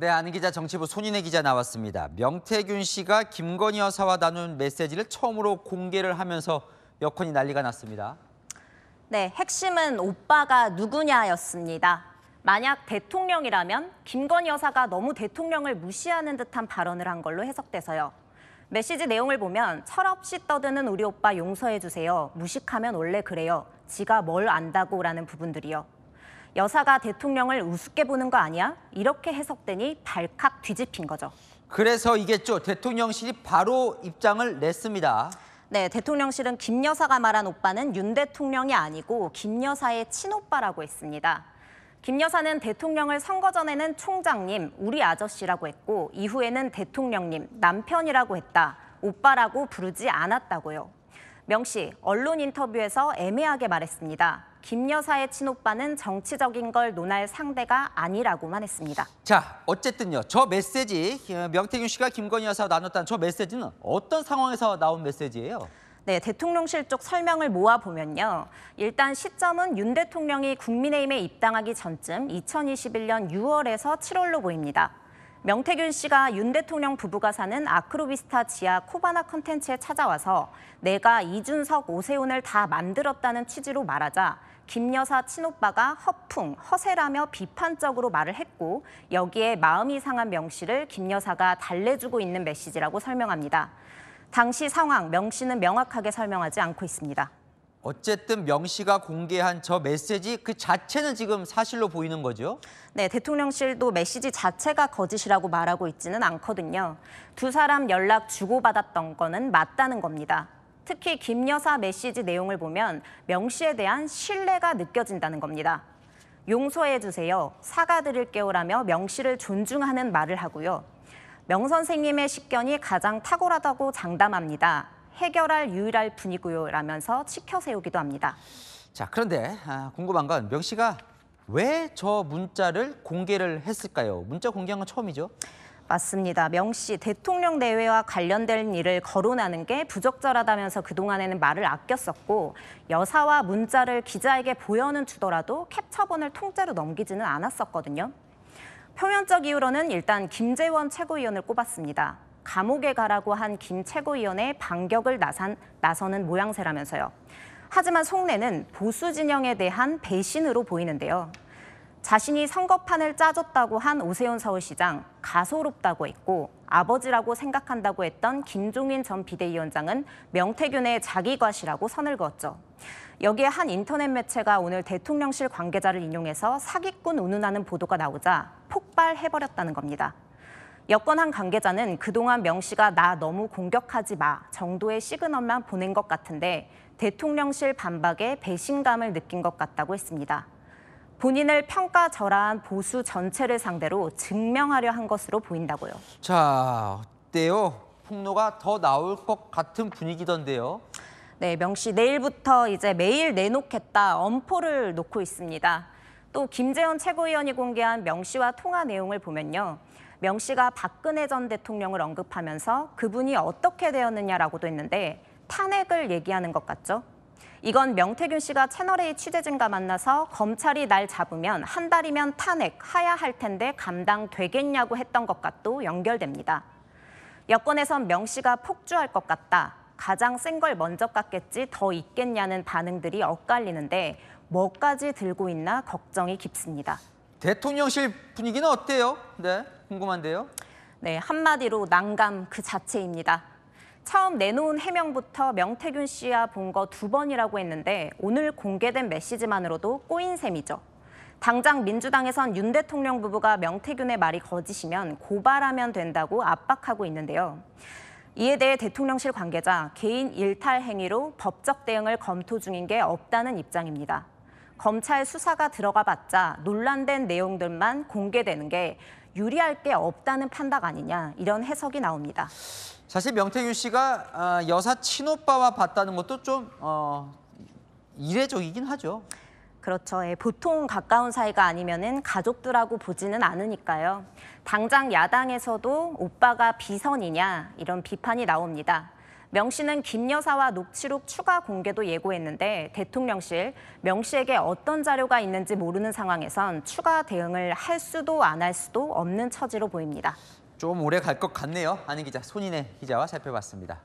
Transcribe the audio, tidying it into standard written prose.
네, 아는 기자 정치부 손인혜 기자 나왔습니다. 명태균 씨가 김건희 여사와 나눈 메시지를 처음으로 공개를 하면서 여건이 난리가 났습니다. 네, 핵심은 오빠가 누구냐였습니다. 만약 대통령이라면 김건희 여사가 너무 대통령을 무시하는 듯한 발언을 한 걸로 해석돼서요. 메시지 내용을 보면 철없이 떠드는 우리 오빠 용서해주세요. 무식하면 원래 그래요. 지가 뭘 안다고라는 부분들이요. 여사가 대통령을 우습게 보는 거 아니야? 이렇게 해석되니 발칵 뒤집힌 거죠. 그래서 이겠죠. 대통령실이 바로 입장을 냈습니다. 네, 대통령실은 김 여사가 말한 오빠는 윤 대통령이 아니고 김 여사의 친오빠라고 했습니다. 김 여사는 대통령을 선거 전에는 총장님, 우리 아저씨라고 했고 이후에는 대통령님, 남편이라고 했다. 오빠라고 부르지 않았다고요. 명 씨, 언론 인터뷰에서 애매하게 말했습니다. 김 여사의 친오빠는 정치적인 걸 논할 상대가 아니라고만 했습니다. 자, 어쨌든요. 저 메시지, 명태균 씨가 김건희 여사와 나눴다는 저 메시지는 어떤 상황에서 나온 메시지예요? 네, 대통령실 쪽 설명을 모아보면요. 일단 시점은 윤 대통령이 국민의힘에 입당하기 전쯤 2021년 6월에서 7월로 보입니다. 명태균 씨가 윤 대통령 부부가 사는 아크로비스타 지하 코바나 컨텐츠에 찾아와서 내가 이준석, 오세훈을 다 만들었다는 취지로 말하자 김 여사 친오빠가 허풍, 허세라며 비판적으로 말을 했고 여기에 마음이 상한 명 씨를 김 여사가 달래주고 있는 메시지라고 설명합니다. 당시 상황, 명 씨는 명확하게 설명하지 않고 있습니다. 어쨌든 명 씨가 공개한 저 메시지 그 자체는 지금 사실로 보이는 거죠? 네, 대통령실도 메시지 자체가 거짓이라고 말하고 있지는 않거든요. 두 사람 연락 주고받았던 거는 맞다는 겁니다. 특히 김 여사 메시지 내용을 보면 명 씨에 대한 신뢰가 느껴진다는 겁니다. 용서해 주세요, 사과드릴게요라며 명 씨를 존중하는 말을 하고요. 명 선생님의 식견이 가장 탁월하다고 장담합니다. 해결할 유일할 분이고요 라면서 치켜 세우기도 합니다. 자, 그런데 궁금한 건 명 씨가 왜 저 문자를 공개를 했을까요? 문자 공개한 건 처음이죠? 맞습니다. 명 씨, 대통령 내외와 관련된 일을 거론하는 게 부적절하다면서 그동안에는 말을 아꼈었고 여사와 문자를 기자에게 보여는 주더라도 캡처본을 통째로 넘기지는 않았었거든요. 표면적 이유로는 일단 김재원 최고위원을 꼽았습니다. 감옥에 가라고 한 김 최고위원의 반격을 나서는 모양새라면서요. 하지만 속내는 보수 진영에 대한 배신으로 보이는데요. 자신이 선거판을 짜줬다고 한 오세훈 서울시장, 가소롭다고 했고 아버지라고 생각한다고 했던 김종인 전 비대위원장은 명태균의 자기과시라고 선을 그었죠. 여기에 한 인터넷 매체가 오늘 대통령실 관계자를 인용해서 사기꾼 운운하는 보도가 나오자 폭발해버렸다는 겁니다. 여권 한 관계자는 그동안 명 씨가 나 너무 공격하지 마 정도의 시그널만 보낸 것 같은데 대통령실 반박에 배신감을 느낀 것 같다고 했습니다. 본인을 평가절하한 보수 전체를 상대로 증명하려 한 것으로 보인다고요. 자, 어때요? 폭로가 더 나올 것 같은 분위기던데요. 네, 명 씨 내일부터 이제 매일 내놓겠다 엄포를 놓고 있습니다. 또 김재원 최고위원이 공개한 명 씨와 통화 내용을 보면요. 명 씨가 박근혜 전 대통령을 언급하면서 그분이 어떻게 되었느냐라고도 했는데 탄핵을 얘기하는 것 같죠. 이건 명태균 씨가 채널A 취재진과 만나서 검찰이 날 잡으면 한 달이면 탄핵해야 할 텐데 감당되겠냐고 했던 것과도 연결됩니다. 여권에선 명 씨가 폭주할 것 같다. 가장 센 걸 먼저 깎겠지 더 있겠냐는 반응들이 엇갈리는데 뭐까지 들고 있나 걱정이 깊습니다. 대통령실 분위기는 어때요? 네, 궁금한데요. 네, 한마디로 난감 그 자체입니다. 처음 내놓은 해명부터 명태균 씨와 본 거 2번이라고 했는데 오늘 공개된 메시지만으로도 꼬인 셈이죠. 당장 민주당에선 윤 대통령 부부가 명태균의 말이 거짓이면 고발하면 된다고 압박하고 있는데요. 이에 대해 대통령실 관계자 개인 일탈 행위로 법적 대응을 검토 중인 게 없다는 입장입니다. 검찰 수사가 들어가 봤자 논란된 내용들만 공개되는 게 유리할 게 없다는 판단 아니냐 이런 해석이 나옵니다. 사실 명태균 씨가 여사 친오빠와 봤다는 것도 좀 이례적이긴 하죠. 그렇죠. 예, 보통 가까운 사이가 아니면은 가족들하고 보지는 않으니까요. 당장 야당에서도 오빠가 비선이냐 이런 비판이 나옵니다. 명 씨는 김 여사와 녹취록 추가 공개도 예고했는데 대통령실 명 씨에게 어떤 자료가 있는지 모르는 상황에선 추가 대응을 할 수도 안 할 수도 없는 처지로 보입니다. 좀 오래 갈 것 같네요. 한인 기자 손인혜 기자와 살펴봤습니다.